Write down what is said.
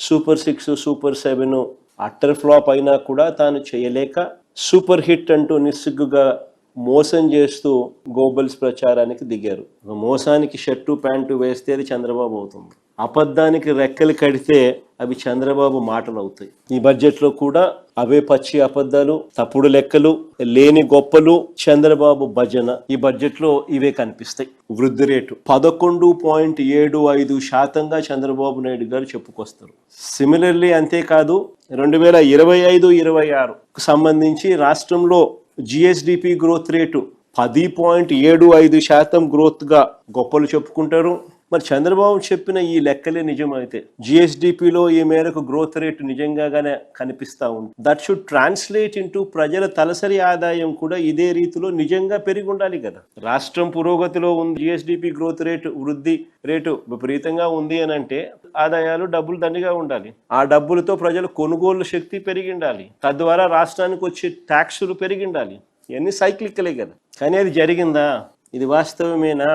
Super 6 super 7 utter flop అయినా కూడా తాను చేయలేక సూపర్ హిట్ అంటూ నిస్సిగ్గుగా మోసం చేస్తూ గోబల్స్ ప్రచారానికి దిగారు. మోసానికి షర్టు ప్యాంటు వేస్తే అది చంద్రబాబు అవుతుంది, అబద్ధానికి రెక్కలు కడితే అవి చంద్రబాబు మాటలు అవుతాయి. ఈ బడ్జెట్లో కూడా అవే పచ్చి అబద్ధాలు, తప్పుడు లెక్కలు, లేని గొప్పలు, చంద్రబాబు భజన ఈ బడ్జెట్లో ఇవే కనిపిస్తాయి. వృద్ధి రేటు 11.75% చంద్రబాబు నాయుడు గారు చెప్పుకొస్తారు. సిమిలర్లీ అంతేకాదు 2025-26 సంబంధించి రాష్ట్రంలో జిఎస్డిపి గ్రోత్ రేటు 10.75% గ్రోత్గా గొప్పలు చెప్పుకుంటారు. మరి చంద్రబాబు చెప్పిన ఈ లెక్కలే నిజమైతే జిఎస్డిపిలో ఈ మేరకు గ్రోత్ రేటు నిజంగానే కనిపిస్తూ ఉంది. దట్ షుడ్ ట్రాన్స్లేట్ ఇంటూ ప్రజల తలసరి ఆదాయం కూడా ఇదే రీతిలో నిజంగా పెరిగి ఉండాలి కదా. రాష్ట్రం పురోగతిలో ఉంది, జిఎస్డిపి గ్రోత్ రేటు వృద్ధి రేటు విపరీతంగా ఉంది అని అంటే ఆదాయాలు డబ్బులు దండిగా ఉండాలి. ఆ డబ్బులతో ప్రజల కొనుగోలు శక్తి పెరిగి ఉండాలి, తద్వారా రాష్ట్రానికి వచ్చే ట్యాక్సులు పెరిగి ఉండాలి. ఇవన్నీ సైక్లికలే కదా. కానీ అది జరిగిందా? ఇది వాస్తవమేనా?